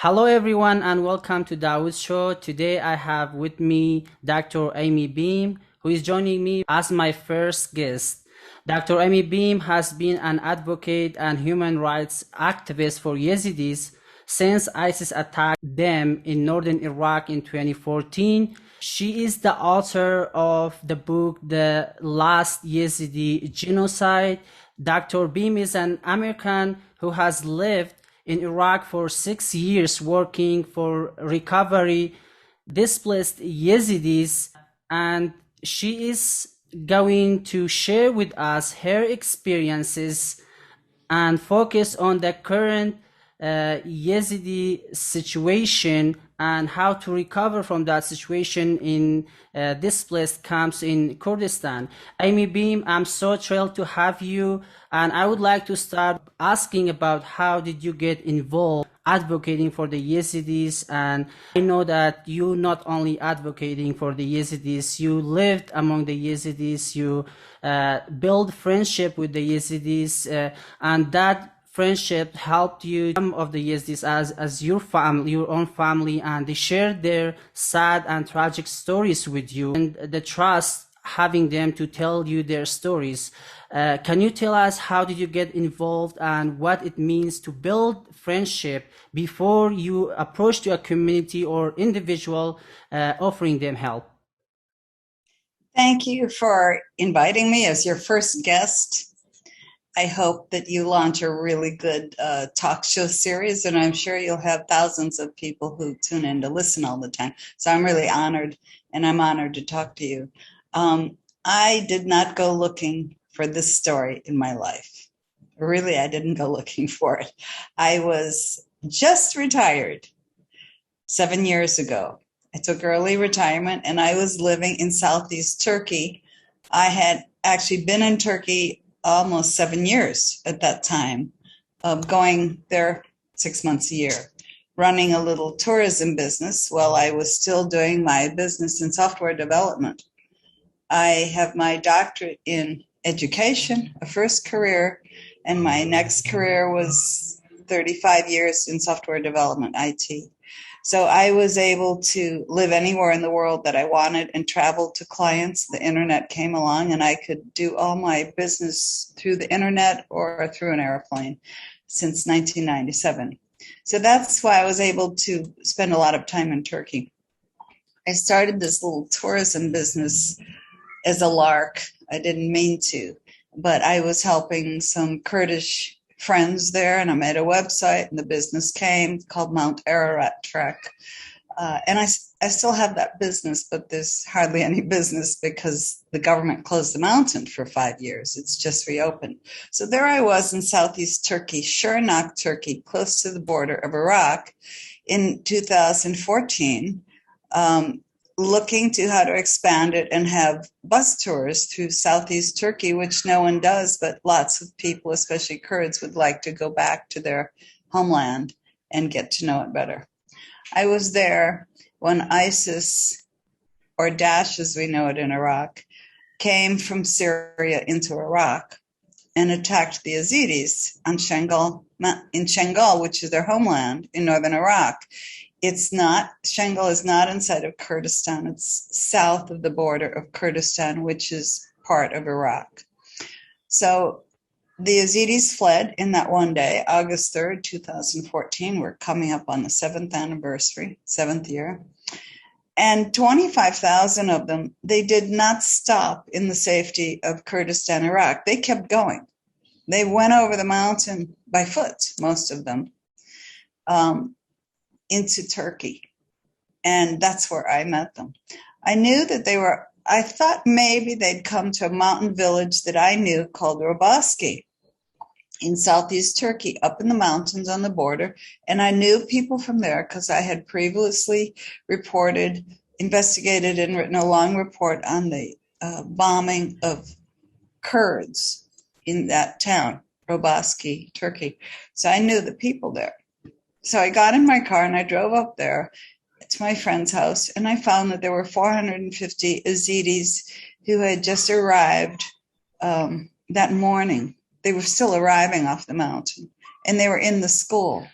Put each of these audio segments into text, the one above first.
Hello, everyone, and welcome to DAWOODSHOW. Today, I have with me Dr. Amy Beam, who is joining me as my first guest. Dr. Amy Beam has been an advocate and human rights activist for Yazidis since ISIS attacked them in northern Iraq in 2014. She is the author of the book, The Last Yazidi Genocide. Dr. Beam is an American who has lived in Iraq for 6 years working for recovery displaced Yazidis, and she is going to share with us her experiences and focus on the current Yazidi situation and how to recover from that situation in displaced camps in Kurdistan. Amy Beam, I'm so thrilled to have you, and I would like to start asking about how did you get involved advocating for the Yazidis. And I know that you not only advocating for the Yazidis, you lived among the Yazidis, you build friendship with the Yazidis, and that friendship helped you some of the Yazidis as your family, your own family, and they shared their sad and tragic stories with you, and the trust having them to tell you their stories. Can you tell us how did you get involved and what it means to build friendship before you approach to a community or individual offering them help? Thank you for inviting me as your first guest. I hope that you launch a really good talk show series, and I'm sure you'll have thousands of people who tune in to listen all the time. So I'm really honored, and I'm honored to talk to you. I did not go looking for this story in my life. Really, I didn't go looking for it. I was just retired 7 years ago. I took early retirement, and I was living in Southeast Turkey. I had actually been in Turkey almost 7 years at that time, going there 6 months a year, running a little tourism business while I was still doing my business in software development. I have my doctorate in education, a first career, and my next career was 35 years in software development, IT. So I was able to live anywhere in the world that I wanted and travel to clients. The internet came along and I could do all my business through the internet or through an airplane since 1997. So that's why I was able to spend a lot of time in Turkey. I started this little tourism business as a lark. I didn't mean to, but I was helping some Kurdish friends there, and I made a website, and the business came called Mount Ararat Trek. And I still have that business, but there's hardly any business because the government closed the mountain for 5 years. It's just reopened. So there I was in Southeast Turkey, Şırnak, Turkey, close to the border of Iraq in 2014, looking to how to expand it and have bus tours through Southeast Turkey, which no one does, but lots of people, especially Kurds, would like to go back to their homeland and get to know it better. I was there when ISIS, or Daesh as we know it in Iraq, came from Syria into Iraq and attacked the Yazidis in Shangal, which is their homeland in northern Iraq. Shangal is not inside of Kurdistan. It's south of the border of Kurdistan, which is part of Iraq. So the Yazidis fled in that one day, August 3rd, 2014. We're coming up on the 7th anniversary, 7th year. And 25,000 of them, they did not stop in the safety of Kurdistan, Iraq. They kept going. They went over the mountain by foot, most of them, into Turkey. And that's where I met them. I knew that I thought maybe they'd come to a mountain village that I knew called Robaski in Southeast Turkey, up in the mountains on the border. And I knew people from there because I had previously investigated, and written a long report on the bombing of Kurds in that town, Robaski, Turkey. So I knew the people there. So I got in my car and I drove up there to my friend's house, and I found that there were 450 Yazidis who had just arrived that morning. They were still arriving off the mountain, and they were in the school.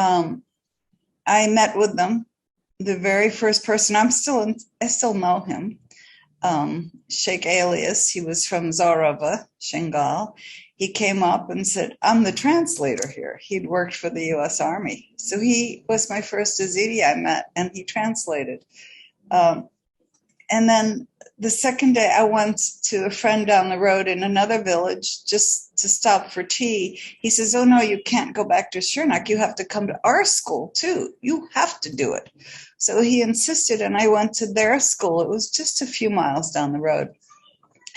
I met with them. The very first person, I still know him, Sheikh Alias. He was from Zarava, Shingal. He came up and said, I'm the translator here. He'd worked for the US Army. So he was my first Yazidi I met, and he translated. And then the second day I went to a friend down the road in another village just to stop for tea. He says, oh no, you can't go back to Shirnak. You have to come to our school too. You have to do it. So he insisted, and I went to their school. It was just a few miles down the road.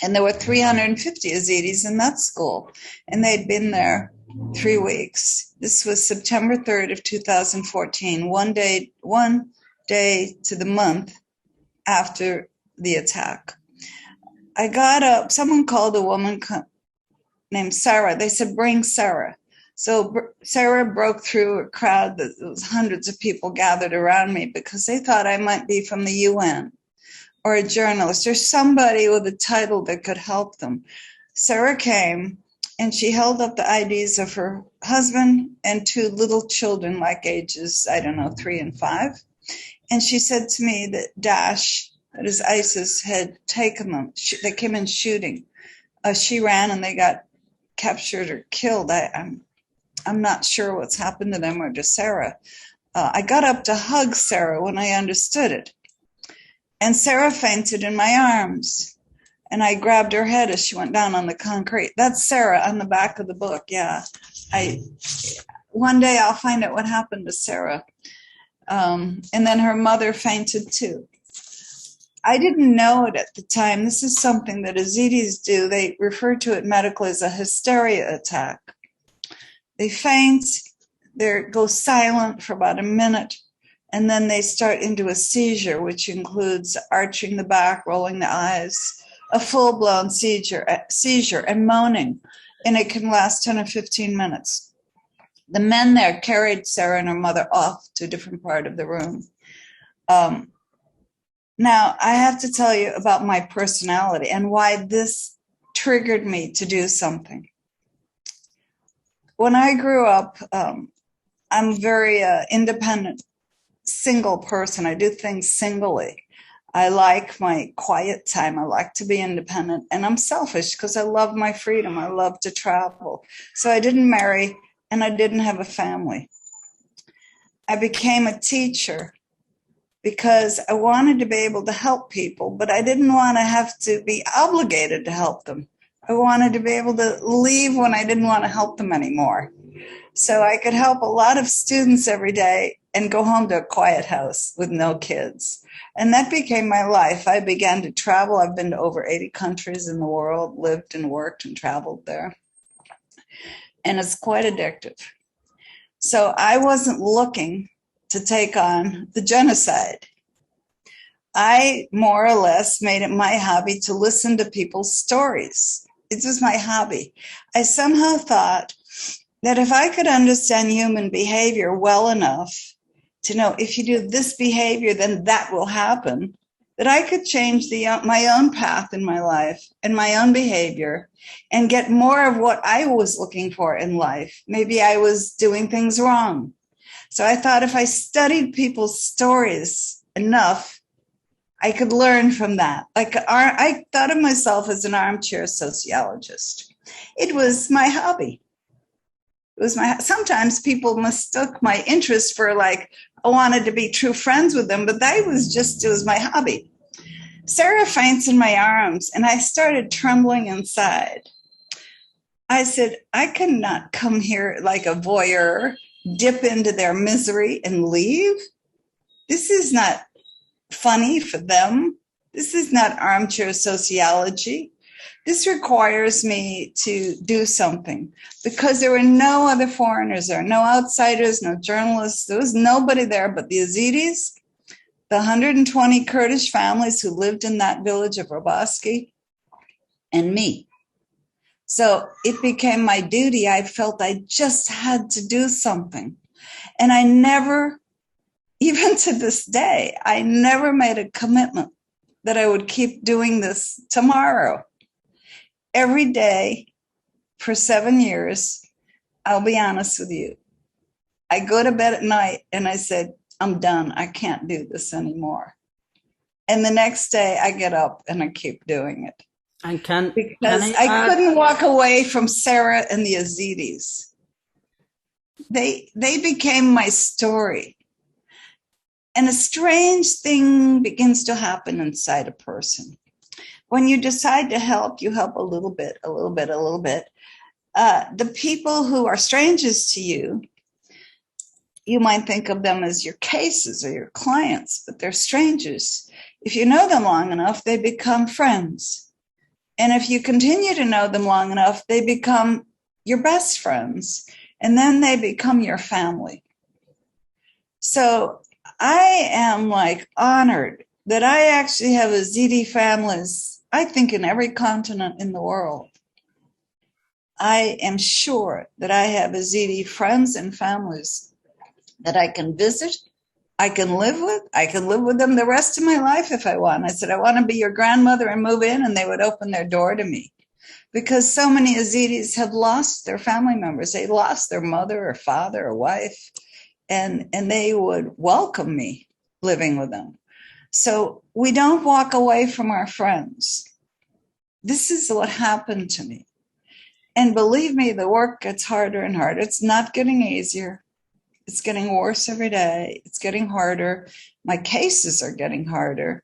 And there were 350 Yazidis in that school, and they'd been there 3 weeks. This was September 3rd of 2014, one day to the month after the attack. I got up, someone called a woman named Sarah. They said, bring Sarah. So Sarah broke through a crowd that was hundreds of people gathered around me because they thought I might be from the UN or a journalist or somebody with a title that could help them. Sarah came and she held up the IDs of her husband and 2 little children, like ages, 3 and 5. And she said to me that Daesh, that is ISIS, had taken them. They came in shooting. She ran and they got captured or killed. I'm not sure what's happened to them or to Sarah. I got up to hug Sarah when I understood it. And Sarah fainted in my arms. And I grabbed her head as she went down on the concrete. That's Sarah on the back of the book. Yeah. One day I'll find out what happened to Sarah. And then her mother fainted too. I didn't know it at the time. This is something that Yazidis do. They refer to it medically as a hysteria attack. They faint, they go silent for about a minute, and then they start into a seizure, which includes arching the back, rolling the eyes, a full-blown seizure and moaning, and it can last 10 or 15 minutes. The men there carried Sarah and her mother off to a different part of the room. Now, I have to tell you about my personality and why this triggered me to do something. When I grew up, I'm a very independent, single person. I do things singly. I like my quiet time. I like to be independent. And I'm selfish because I love my freedom. I love to travel. So I didn't marry and I didn't have a family. I became a teacher because I wanted to be able to help people, but I didn't want to have to be obligated to help them. I wanted to be able to leave when I didn't want to help them anymore. So I could help a lot of students every day and go home to a quiet house with no kids. And that became my life. I began to travel. I've been to over 80 countries in the world, lived and worked and traveled there. And it's quite addictive. So I wasn't looking to take on the genocide. I more or less made it my hobby to listen to people's stories. It was my hobby. I somehow thought that if I could understand human behavior well enough to know if you do this behavior, then that will happen, that I could change my own path in my life and my own behavior and get more of what I was looking for in life. Maybe I was doing things wrong. So I thought if I studied people's stories enough, I could learn from that. I thought of myself as an armchair sociologist. It was my hobby. Sometimes people mistook my interest for I wanted to be true friends with them, but it was my hobby. Sarah faints in my arms and I started trembling inside. I said, I cannot come here like a voyeur, dip into their misery and leave. This is not funny for them. This is not armchair sociology. This requires me to do something because there were no other foreigners there, no outsiders, no journalists. There was nobody there but the Yazidis, the 120 Kurdish families who lived in that village of Robaski, and me. So it became my duty. I felt I just had to do something. And I never, even to this day, I never made a commitment that I would keep doing this tomorrow. Every day for 7 years, I'll be honest with you, I go to bed at night and I said, I'm done. I can't do this anymore. And the next day I get up and I keep doing it And can because I I add? couldn't walk away from Sarah and the Yazidis. They became my story. And a strange thing begins to happen inside a person. When you decide to help, you help a little bit, a little bit, a little bit. The people who are strangers to you, you might think of them as your cases or your clients, but they're strangers. If you know them long enough, they become friends. And if you continue to know them long enough, they become your best friends. And then they become your family. So I am like honored that I actually have Yazidi families, I think, in every continent in the world. I am sure that I have Yazidi friends and families that I can visit, I can live with. I can live with them the rest of my life if I want. I said, I want to be your grandmother and move in, and they would open their door to me. Because so many Yazidis have lost their family members. They lost their mother or father or wife, and they would welcome me living with them. So we don't walk away from our friends. This is what happened to me. And believe me, the work gets harder and harder. It's not getting easier. It's getting worse every day. It's getting harder. My cases are getting harder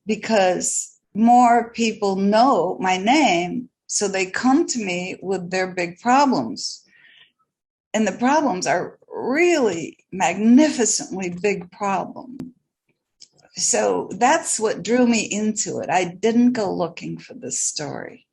because more people know my name, so they come to me with their big problems. And the problems are really magnificently big problems. So that's what drew me into it. I didn't go looking for this story.